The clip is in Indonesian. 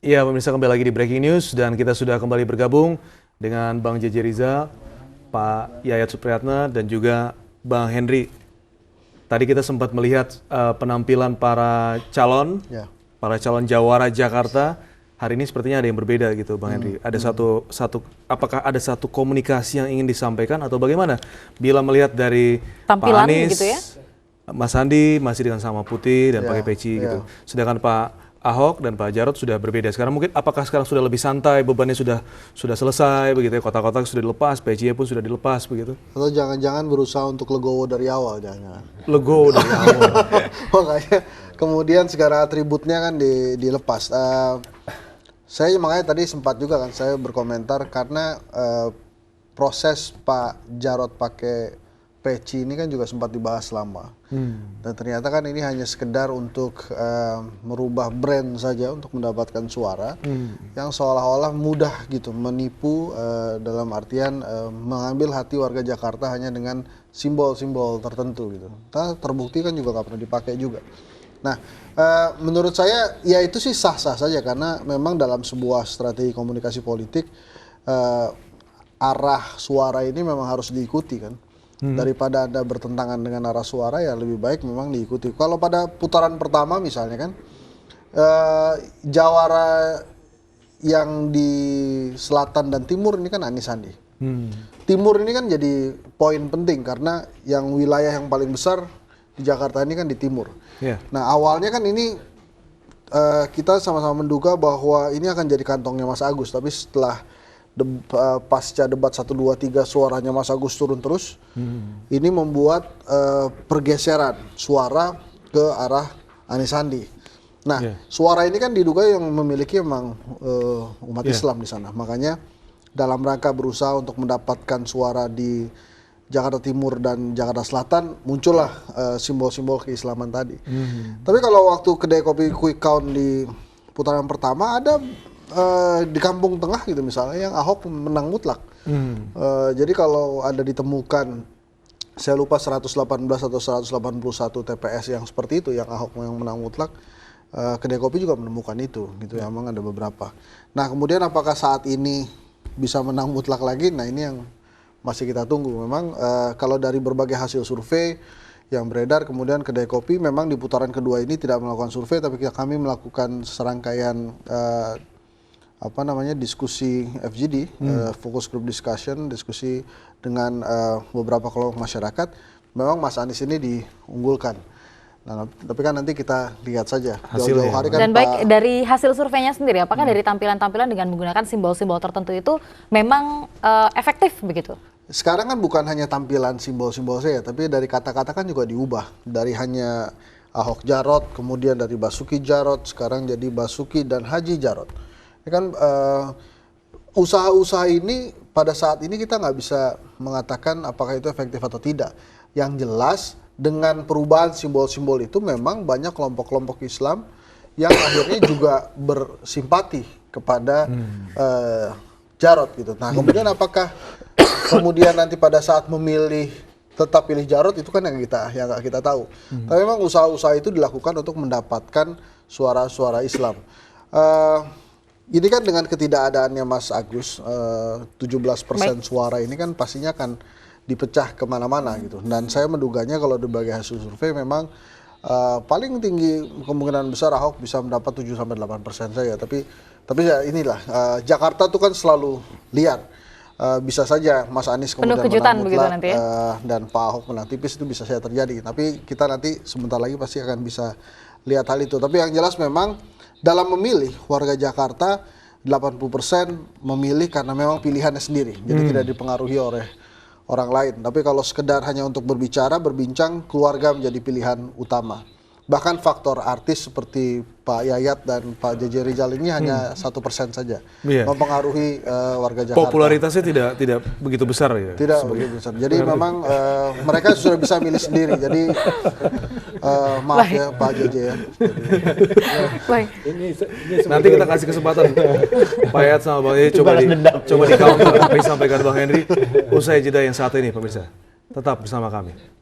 Iya, pemirsa, kembali lagi di Breaking News dan kita sudah kembali bergabung dengan Bang JJ Rizal, Pak Yayat Supriyatna dan juga Bang Henry. Tadi kita sempat melihat penampilan para calon jawara Jakarta. Hari ini sepertinya ada yang berbeda gitu, Bang Henry. Ada apakah ada satu komunikasi yang ingin disampaikan atau bagaimana? Bila melihat dari tampilan Pak Anies, gitu ya? Mas Sandi masih dengan sama putih dan pakai peci gitu. Sedangkan Pak Ahok dan Pak Jarod sudah berbeda. Sekarang mungkin apakah sekarang sudah lebih santai, bebannya sudah selesai begitu ya, kotak-kotak sudah dilepas, peci pun sudah dilepas begitu. Atau jangan-jangan berusaha untuk legowo dari awal, jangan. Legowo dari awal. Makanya kemudian segala atributnya kan dilepas. Saya makanya tadi sempat juga kan saya berkomentar karena proses Pak Jarod pakai peci ini kan juga sempat dibahas lama. Dan ternyata kan ini hanya sekedar untuk merubah brand saja untuk mendapatkan suara yang seolah-olah mudah gitu menipu dalam artian mengambil hati warga Jakarta hanya dengan simbol-simbol tertentu gitu. Terbukti kan juga nggak pernah dipakai juga. Nah, menurut saya ya itu sih sah-sah saja karena memang dalam sebuah strategi komunikasi politik arah suara ini memang harus diikuti kan. Daripada Anda bertentangan dengan arah suara ya lebih baik memang diikuti. Kalau pada putaran pertama misalnya kan jawara yang di selatan dan timur ini kan Anies Sandi. Timur ini kan jadi poin penting karena yang wilayah yang paling besar di Jakarta ini kan di timur. Nah awalnya kan ini kita sama-sama menduga bahwa ini akan jadi kantongnya Mas Agus, tapi setelah pasca debat 1, 2, 3 suaranya Mas Agus turun terus, ini membuat pergeseran suara ke arah Anies Sandi. Nah, suara ini kan diduga yang memiliki memang umat Islam di sana. Makanya dalam rangka berusaha untuk mendapatkan suara di Jakarta Timur dan Jakarta Selatan, muncullah simbol-simbol keislaman tadi. Tapi kalau waktu kedai kopi quick count di putaran pertama ada di Kampung Tengah gitu misalnya yang Ahok menang mutlak. Jadi kalau ada ditemukan saya lupa 118 atau 181 TPS yang seperti itu yang Ahok yang menang mutlak, kedai kopi juga menemukan itu gitu ya, memang ada beberapa. Nah kemudian apakah saat ini bisa menang mutlak lagi? Nah ini yang masih kita tunggu. Memang kalau dari berbagai hasil survei yang beredar, kemudian kedai kopi memang di putaran kedua ini tidak melakukan survei, tapi kami melakukan serangkaian diskusi FGD, focus group discussion, diskusi dengan beberapa kelompok masyarakat. Memang Mas Anies ini diunggulkan. Nah, tapi kan nanti kita lihat saja jauh-jauh hari kan. Dan baik dari hasil surveinya sendiri, apakah dari tampilan-tampilan dengan menggunakan simbol-simbol tertentu itu memang efektif begitu? Sekarang kan bukan hanya tampilan simbol-simbol saya, tapi dari kata-kata kan juga diubah. Dari hanya Ahok Jarot, kemudian dari Basuki Jarot, sekarang jadi Basuki dan Haji Jarot. Ini kan usaha-usaha ini pada saat ini kita nggak bisa mengatakan apakah itu efektif atau tidak. Yang jelas dengan perubahan simbol-simbol itu memang banyak kelompok-kelompok Islam yang akhirnya juga bersimpati kepada Jarot gitu. Nah kemudian apakah kemudian nanti pada saat memilih tetap pilih Jarot itu kan yang nggak kita tahu. Tapi memang usaha-usaha itu dilakukan untuk mendapatkan suara-suara Islam. Ini kan dengan ketidakadaannya Mas Agus, 17% suara ini kan pastinya akan dipecah kemana-mana gitu. Dan saya menduganya kalau berbagai hasil survei memang paling tinggi kemungkinan besar Ahok bisa mendapat 7-8% saja. Tapi ya inilah, Jakarta tuh kan selalu liar. Bisa saja Mas Anies kemudian menang mutlak dan Pak Ahok menang tipis, itu bisa saja terjadi. Tapi kita nanti sebentar lagi pasti akan bisa lihat hal itu. Tapi yang jelas memang dalam memilih, warga Jakarta 80% memilih karena memang pilihannya sendiri. Jadi tidak dipengaruhi oleh orang lain. Tapi kalau sekedar hanya untuk berbincang, keluarga menjadi pilihan utama. Bahkan faktor artis seperti Pak Yayat dan Pak JJ Rizal ini hanya 1% saja mempengaruhi warga Jakarta. Popularitasnya tidak begitu besar ya? Tidak begitu besar. Jadi memang mereka sudah bisa milih sendiri. Jadi maaf ya Pak JJ ya. Baik. Nanti kita kasih kesempatan Pak Yayat sama Bang JJ coba di counter apa yang disampaikan Bang Henry usai jeda yang saat ini pemirsa. Tetap bersama kami.